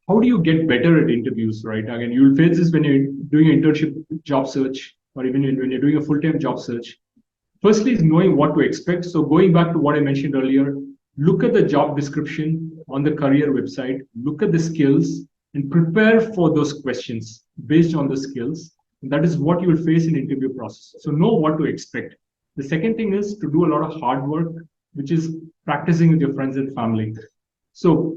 how do you get better at interviews, right? Again, you'll face this when you're doing an internship job search, or even when you're doing a full-time job search. Firstly, is knowing what to expect. So going back to what I mentioned earlier, look at the job description on the career website, look at the skills, and prepare for those questions based on the skills. And that is what you will face in interview process. So know what to expect. The second thing is to do a lot of hard work, which is practicing with your friends and family. So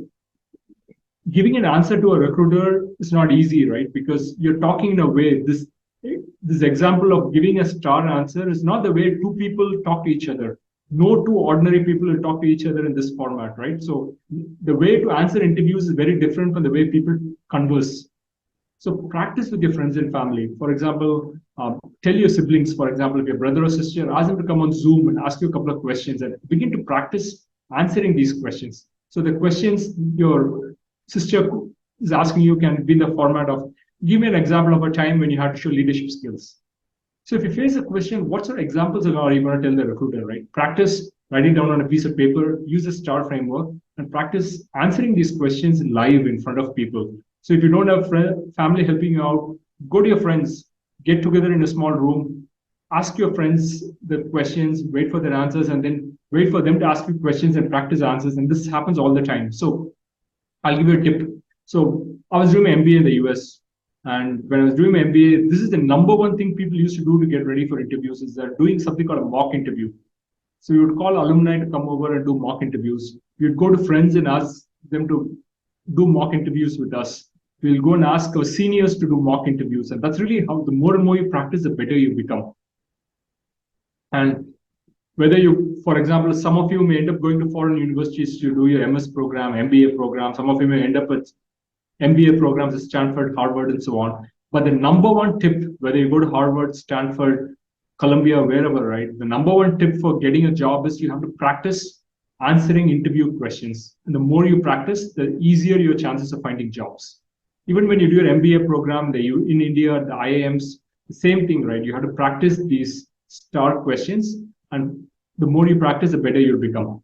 giving an answer to a recruiter is not easy, right? Because you're talking in a way, this example of giving a star answer is not the way two people talk to each other. No two ordinary people will talk to each other in this format, right? So the way to answer interviews is very different from the way people converse. So practice with your friends and family. For example, tell your siblings, for example, if your brother or sister, ask them to come on Zoom and ask you a couple of questions and begin to practice answering these questions. So the questions your sister is asking you can be the format of, give me an example of a time when you had to show leadership skills. So if you face a question, what sort of examples are you going to tell the recruiter, right? Practice writing down on a piece of paper, use a STAR framework, and practice answering these questions live in front of people. So if you don't have family helping you out, go to your friends, get together in a small room, ask your friends the questions, wait for their answers, and then wait for them to ask you questions and practice answers. And this happens all the time. So I'll give you a tip. So I was doing my MBA in the US. And when I was doing my MBA, this is the number one thing people used to do to get ready for interviews is they're doing something called a mock interview. So you would call alumni to come over and do mock interviews. You'd go to friends and ask them to do mock interviews with us. We'll go and ask our seniors to do mock interviews. And that's really how the more and more you practice, the better you become. And whether you, for example, some of you may end up going to foreign universities to do your MS program, MBA program. Some of you may end up with MBA programs at Stanford, Harvard, and so on. But the number one tip, whether you go to Harvard, Stanford, Columbia, wherever, right? The number one tip for getting a job is you have to practice answering interview questions. And the more you practice, the easier your chances of finding jobs. Even when you do your MBA program, in India, the IIMs, the same thing, right? You have to practice these STAR questions. And the more you practice, the better you'll become.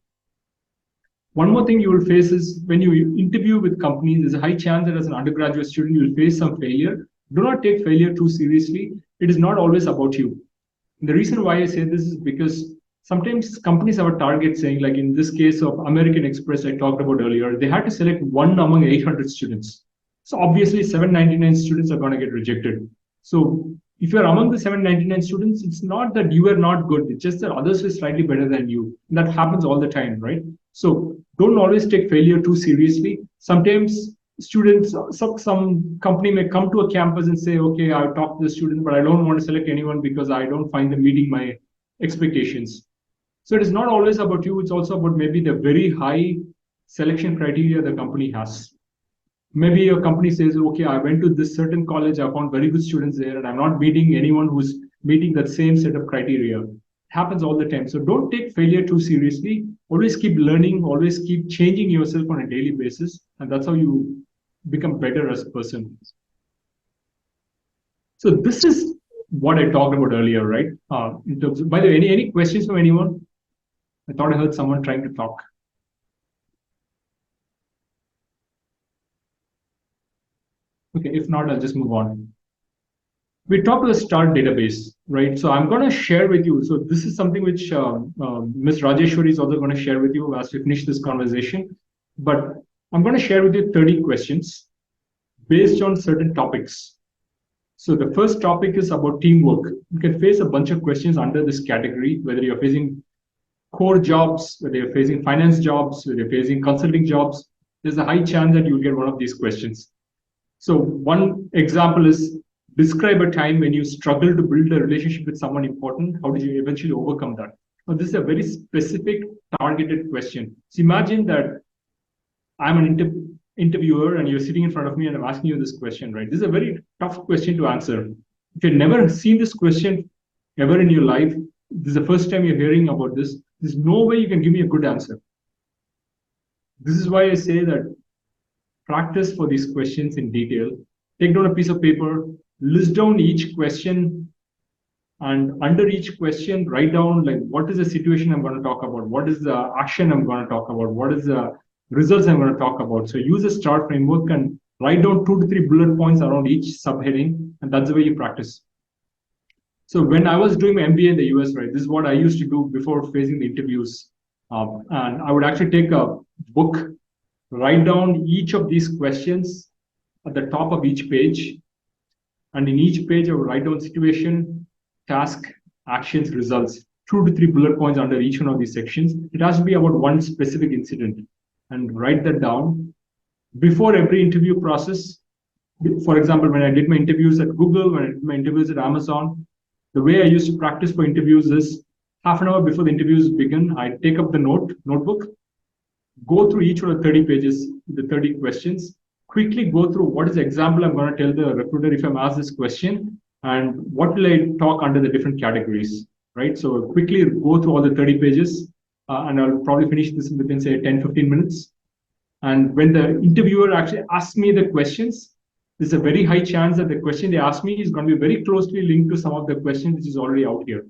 One more thing you will face is when you interview with companies, there's a high chance that as an undergraduate student, you will face some failure. Do not take failure too seriously. It is not always about you. And the reason why I say this is because sometimes companies have a target saying, like in this case of American Express I talked about earlier, they had to select one among 800 students. So obviously 799 students are going to get rejected. So if you're among the 799 students, it's not that you are not good. It's just that others are slightly better than you. And that happens all the time, right? So don't always take failure too seriously. Sometimes students, some company may come to a campus and say, okay, I've talked to the student, but I don't want to select anyone because I don't find them meeting my expectations. So it is not always about you. It's also about maybe the very high selection criteria the company has. Maybe your company says, okay, I went to this certain college, I found very good students there, and I'm not meeting anyone who's meeting that same set of criteria. It happens all the time. So don't take failure too seriously. Always keep learning, always keep changing yourself on a daily basis. And that's how you become better as a person. So this is what I talked about earlier, right? In terms of, by the way, any questions from anyone? I thought I heard someone trying to talk. Okay, if not, I'll just move on. We talked about the STAR database, right? So I'm going to share with you. So this is something which Ms. Rajeshwari is also going to share with you as we finish this conversation. But I'm going to share with you 30 questions based on certain topics. So the first topic is about teamwork. You can face a bunch of questions under this category, whether you're facing core jobs, whether you're facing finance jobs, whether you're facing consulting jobs. There's a high chance that you'll get one of these questions. So one example is describe a time when you struggled to build a relationship with someone important. How did you eventually overcome that? Now, this is a very specific, targeted question. So imagine that I'm an interviewer and you're sitting in front of me and I'm asking you this question, right? This is a very tough question to answer. If you've never seen this question ever in your life, this is the first time you're hearing about this, there's no way you can give me a good answer. This is why I say that practice for these questions in detail. Take down a piece of paper, list down each question, and under each question, write down like what is the situation I'm going to talk about, what is the action I'm going to talk about, what is the results I'm going to talk about. So use a STAR framework and Write down 2 to 3 bullet points around each subheading, and that's the way you practice. So when I was doing my MBA in the US, right, this is what I used to do before facing the interviews. And I would actually take a book, write down each of these questions at the top of each page. And in each page, I would write down situation, task, actions, results, 2 to 3 bullet points under each one of these sections. It has to be about one specific incident, and write that down. Before every interview process, for example, when I did my interviews at Google, when I did my interviews at Amazon, the way I used to practice for interviews is half an hour before the interviews begin, I take up the notebook, go through each one of the 30 pages, the 30 questions, quickly go through what is the example I'm going to tell the recruiter if I'm asked this question, and what will I talk under the different categories, right? So quickly go through all the 30 pages, and I'll probably finish this within, say, 10-15 minutes. And when the interviewer actually asks me the questions, there's a very high chance that the question they ask me is going to be very closely linked to some of the questions which is already out here.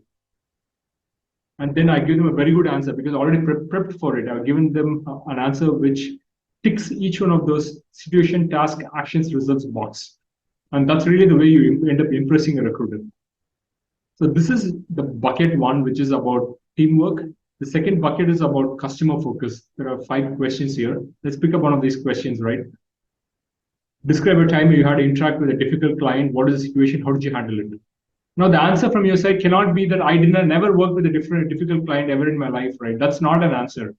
And then I give them a very good answer because I already prepped for it. I've given them an answer which ticks each one of those situation, task, actions, results box. And that's really the way you end up impressing a recruiter. So this is the bucket one, which is about teamwork. The second bucket is about customer focus. There are 5 questions here. Let's pick up one of these questions, right? Describe a time you had to interact with a difficult client. What is the situation? How did you handle it? Now, the answer from your side cannot be that I never work with a difficult client ever in my life, right? That's not an answer.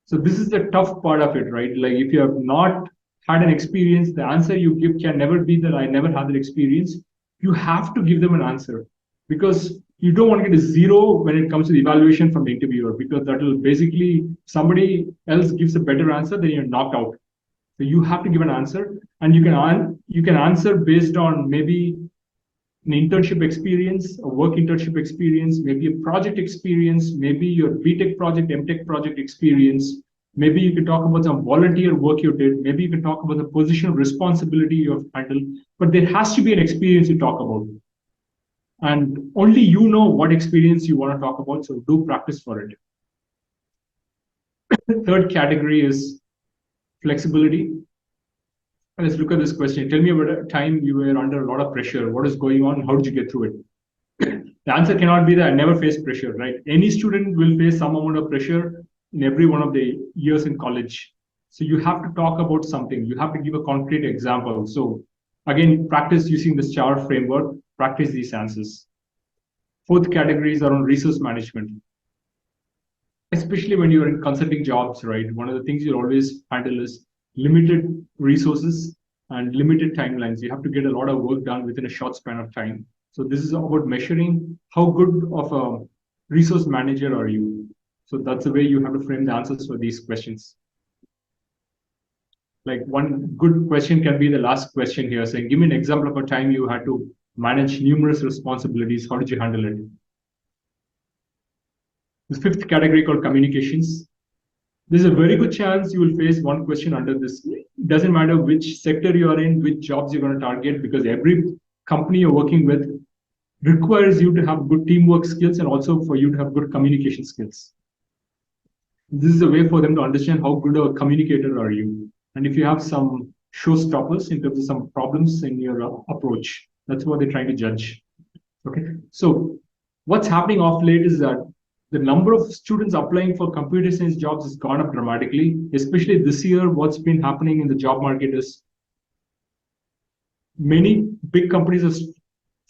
So this is the tough part of it, right? Like if you have not had an experience, the answer you give can never be that I never had that experience. You have to give them an answer because you don't want to get a 0 when it comes to the evaluation from the interviewer, because that will basically, somebody else gives a better answer, then you're knocked out. So you have to give an answer, and you can answer based on maybe an internship experience, a work internship experience, maybe a project experience, maybe your BTech project, MTech project experience. Maybe you can talk about some volunteer work you did. Maybe you can talk about the position of responsibility you have handled. But there has to be an experience you talk about. And only you know what experience you want to talk about, so do practice for it. The third category is flexibility. Let's look at this question. Tell me about a time you were under a lot of pressure. What is going on? How did you get through it? The answer cannot be that I never faced pressure, right? Any student will face some amount of pressure in every one of the years in college. So you have to talk about something. You have to give a concrete example. So again, practice using the STAR framework, practice these answers. Fourth category is around resource management. Especially when you're in consulting jobs, right? One of the things you'll always handle is limited resources and limited timelines. You have to get a lot of work done within a short span of time. So this is about measuring how good of a resource manager are you. So that's the way you have to frame the answers for these questions. Like one good question can be the last question here, saying, give me an example of a time you had to manage numerous responsibilities. How did you handle it? The fifth category called communications. There's a very good chance you will face one question under this. It doesn't matter which sector you are in, which jobs you're going to target, because every company you're working with requires you to have good teamwork skills and also for you to have good communication skills. This is a way for them to understand how good a communicator are you. And if you have some showstoppers in terms of some problems in your approach, that's what they're trying to judge. Okay. So what's happening off late is that the number of students applying for computer science jobs has gone up dramatically, especially this year. What's been happening in the job market is many big companies have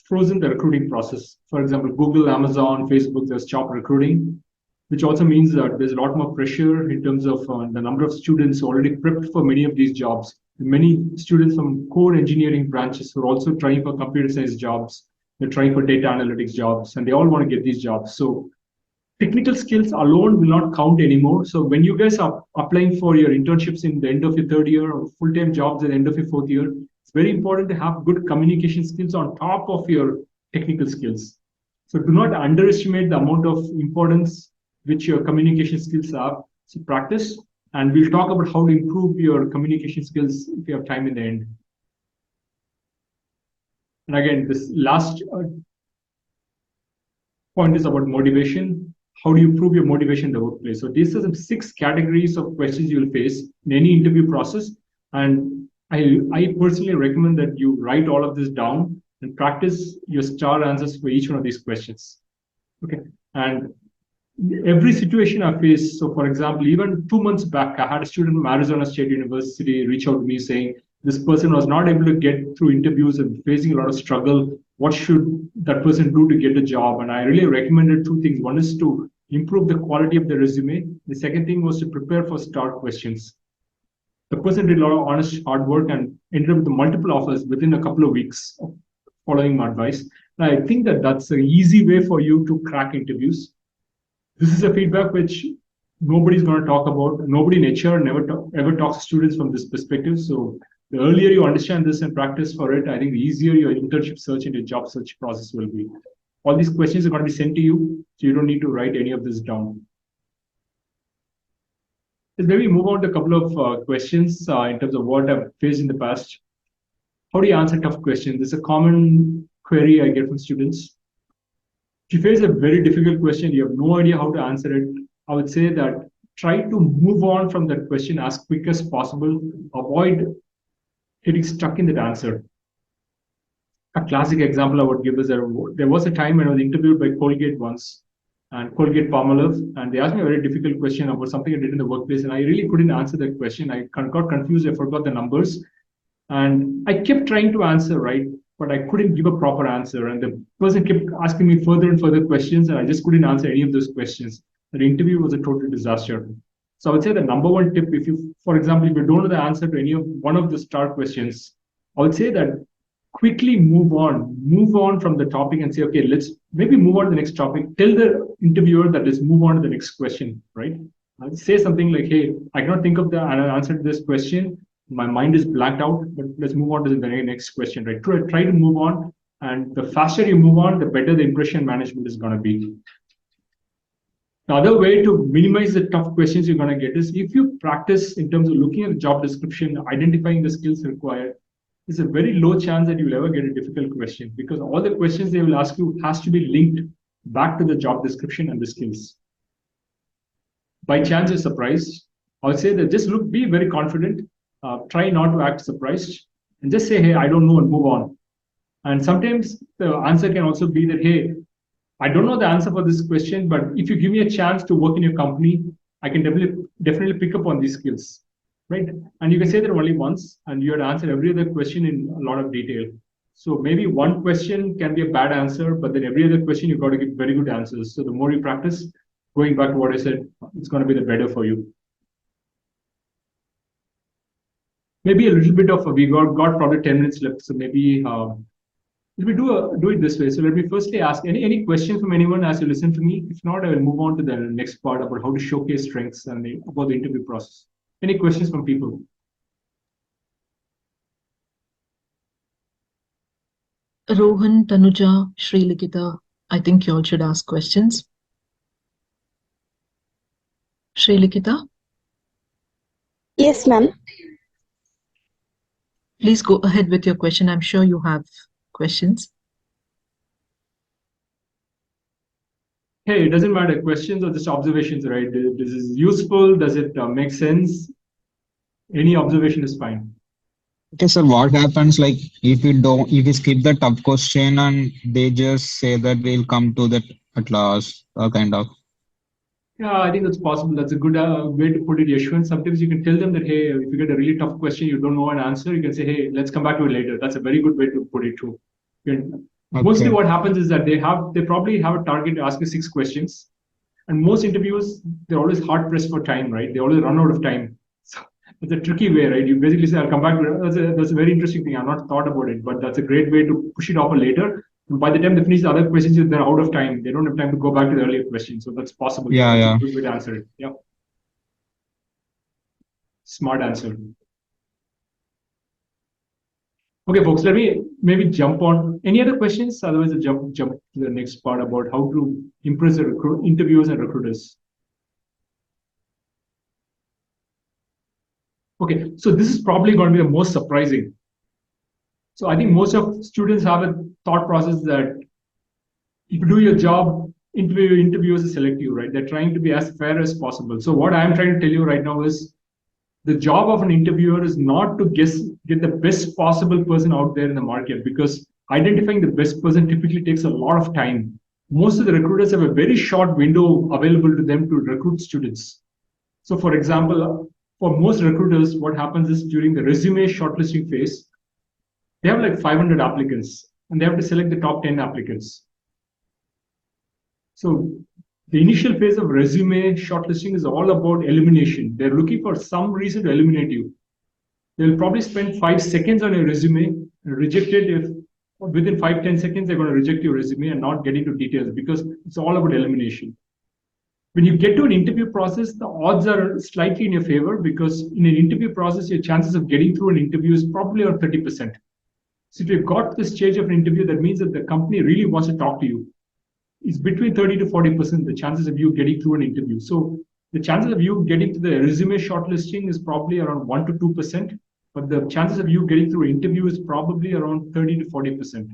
frozen the recruiting process. For example, Google, Amazon, Facebook, they've stopped recruiting, which also means that there's a lot more pressure in terms of the number of students already prepped for many of these jobs. Many students from core engineering branches who are also trying for computer science jobs. They're trying for data analytics jobs, and they all want to get these jobs. So technical skills alone will not count anymore. So when you guys are applying for your internships in the end of your third year or full-time jobs at the end of your fourth year, it's very important to have good communication skills on top of your technical skills. So do not underestimate the amount of importance which your communication skills have. So practice, and we'll talk about how to improve your communication skills if you have time in the end. And again, this last point is about motivation. How do you prove your motivation in the workplace? So these are some 6 categories of questions you will face in any interview process. And I personally recommend that you write all of this down and practice your star answers for each one of these questions. Okay. And every situation I face, so for example, even 2 months back, I had a student from Arizona State University reach out to me saying this person was not able to get through interviews and facing a lot of struggle. What should that person do to get a job? And I really recommended two things. One is to improve the quality of the resume. The second thing was to prepare for star questions. The person did a lot of honest hard work and ended up with multiple offers within a couple of weeks of following my advice. And I think that that's an easy way for you to crack interviews. This is a feedback which nobody's going to talk about. Nobody in HR ever talks to students from this perspective. So the earlier you understand this and practice for it, I think the easier your internship search and your job search process will be. All these questions are going to be sent to you, so you don't need to write any of this down. Let's maybe move on to a couple of questions in terms of what I've faced in the past. How do you answer tough questions? This is a common query I get from students. If you face a very difficult question, you have no idea how to answer it, I would say that try to move on from that question as quick as possible. Avoid getting stuck in that answer. A classic example I would give is there was a time when I was interviewed by Colgate once, and Colgate Palmolive, and they asked me a very difficult question about something I did in the workplace, and I really couldn't answer that question. I got confused, I forgot the numbers, and I kept trying to answer, right? But I couldn't give a proper answer. And the person kept asking me further and further questions, and I just couldn't answer any of those questions. The interview was a total disaster. So I would say the number one tip, if you, for example, if you don't know the answer to any of one of the star questions, I would say that quickly move on from the topic and say, okay, let's maybe move on to the next topic. Tell the interviewer that let's move on to the next question, right? Say something like, hey, I cannot think of the answer to this question. My mind is blacked out, but let's move on to the very next question, right? Try to move on. And the faster you move on, the better the impression management is going to be. The other way to minimize the tough questions you're going to get is if you practice in terms of looking at the job description, identifying the skills required, there's a very low chance that you'll ever get a difficult question because all the questions they will ask you has to be linked back to the job description and the skills. By chance you're surprised, I would say that just be very confident. Try not to act surprised and just say, hey, I don't know, and move on. And sometimes the answer can also be that, hey, I don't know the answer for this question, but if you give me a chance to work in your company, I can definitely pick up on these skills, right? And you can say that only once, and you have to answer every other question in a lot of detail. So maybe one question can be a bad answer, but then every other question you've got to give very good answers. So the more you practice, going back to what I said, it's going to be the better for you. Maybe a little bit of we got probably 10 minutes left, so maybe let me do it this way. So let me firstly ask any questions from anyone as you listen to me. If not, I will move on to the next part about how to showcase strengths and about the interview process. Any questions from people? Rohan, Tanuja, Sri Likita, I think you all should ask questions. Sri Likita? Yes, ma'am. Please go ahead with your question. I'm sure you have questions. Hey, it doesn't matter. Questions or just observations, right? This is useful. Does it make sense? Any observation is fine. Okay, sir, what happens like if you skip the tough question and they just say that we'll come to that at last, kind of. Yeah, I think that's possible. That's a good way to put it, Yashwant. Sometimes you can tell them that, hey, if you get a really tough question, you don't know an answer, you can say, hey, let's come back to it later. That's a very good way to put it too. Mostly what happens is that they probably have a target to ask you 6 questions. And most interviews, they're always hard pressed for time, right? They always run out of time. So it's a tricky way, right? You basically say, I'll come back to it. That's a very interesting thing. I've not thought about it, but that's a great way to push it off later. By the time they finish the other questions, they're out of time. They don't have time to go back to the earlier question. So that's possible. Yeah, that's a good way to answer it. Yeah. Smart answer. Okay, folks, let me maybe jump on. Any other questions? Otherwise, I'll jump to the next part about how to impress the interviewers and recruiters. Okay, so this is probably going to be the most surprising. So I think most of students have a thought process that if you do your job, interviewers will select you, right? They're trying to be as fair as possible. So what I'm trying to tell you right now is the job of an interviewer is not to guess get the best possible person out there in the market, because identifying the best person typically takes a lot of time. Most of the recruiters have a very short window available to them to recruit students. So for example, for most recruiters, what happens is during the resume shortlisting phase, they have like 500 applicants and they have to select the top 10 applicants. So the initial phase of resume shortlisting is all about elimination. They're looking for some reason to eliminate you. They'll probably spend 5 seconds on your resume and reject it if within 5-10 seconds they're going to reject your resume and not get into details, because it's all about elimination. When you get to an interview process, the odds are slightly in your favor, because in an interview process, your chances of getting through an interview is probably around 30%. So if you've got to the stage of an interview, that means that the company really wants to talk to you. It's between 30 to 40% the chances of you getting through an interview. So the chances of you getting to the resume shortlisting is probably around 1 to 2%, but the chances of you getting through an interview is probably around 30 to 40%.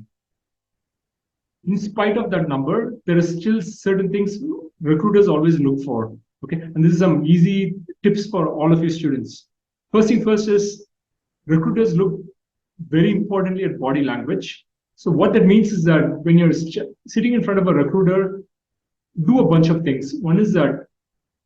In spite of that number, there are still certain things recruiters always look for. Okay, and this is some easy tips for all of you students. First thing first is recruiters look very importantly at body language. So what that means is that when you're sitting in front of a recruiter, do a bunch of things. One is that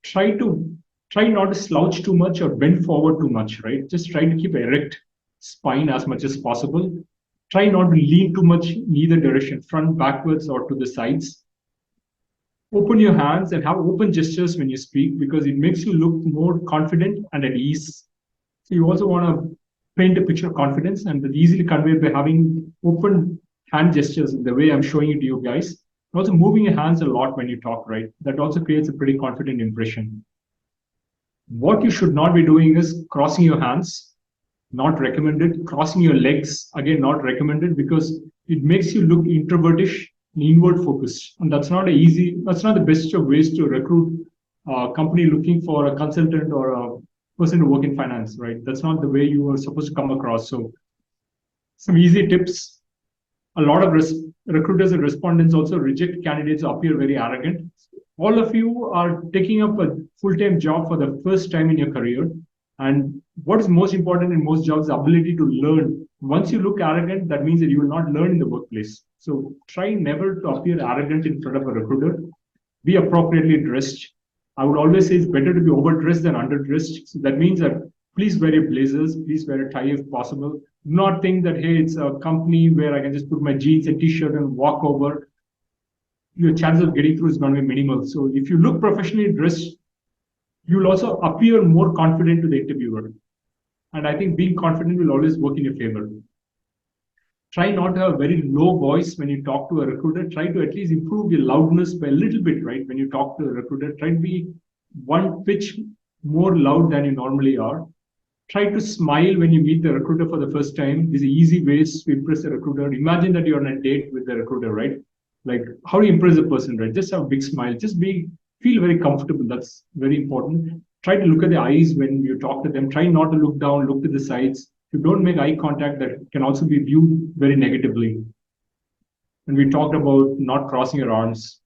try not to slouch too much or bend forward too much, right? Just try to keep erect spine as much as possible. Try not to lean too much in either direction, front, backwards, or to the sides. Open your hands and have open gestures when you speak, because it makes you look more confident and at ease. So you also want to paint a picture of confidence, and that's easily conveyed by having open hand gestures the way I'm showing it to you guys. Also moving your hands a lot when you talk, right? That also creates a pretty confident impression. What you should not be doing is crossing your hands, not recommended. Crossing your legs, again, not recommended, because it makes you look introvertish and inward focused. And that's not the best of ways to recruit a company looking for a consultant or a person to work in finance, right? That's not the way you are supposed to come across. So some easy tips. A lot of recruiters and respondents also reject candidates who appear very arrogant. All of you are taking up a full-time job for the first time in your career. And what is most important in most jobs is the ability to learn. Once you look arrogant, that means that you will not learn in the workplace. So try never to appear arrogant in front of a recruiter. Be appropriately dressed. I would always say it's better to be overdressed than underdressed. So that means that please wear your blazers, please wear a tie if possible. Do not think that, hey, it's a company where I can just put my jeans and t-shirt and walk over. Your chances of getting through is going to be minimal. So if you look professionally dressed, you will also appear more confident to the interviewer. And I think being confident will always work in your favor. Try not to have a very low voice when you talk to a recruiter. Try to at least improve your loudness by a little bit, right? When you talk to a recruiter, try to be one pitch more loud than you normally are. Try to smile when you meet the recruiter for the first time. These are easy ways to impress a recruiter. Imagine that you're on a date with the recruiter, right? Like, how do you impress a person, right? Just have a big smile. Feel very comfortable. That's very important. Try to look at the eyes when you talk to them. Try not to look down, look to the sides. If you don't make eye contact, that can also be viewed very negatively. And we talked about not crossing your arms.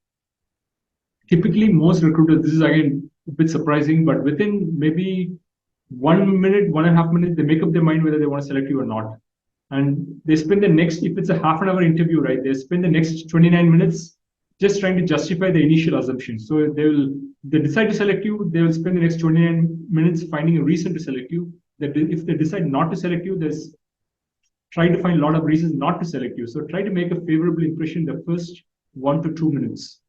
Typically, most recruiters, this is again a bit surprising, but within maybe 1 minute, 1.5 minutes, they make up their mind whether they want to select you or not. And they spend the next, if it's a half an hour interview, right, they spend the next 29 minutes just trying to justify the initial assumptions. So they decide to select you, they will spend the next 29 minutes finding a reason to select you. That if they decide not to select you, there's try to find a lot of reasons not to select you. So try to make a favorable impression the first 1 to 2 minutes.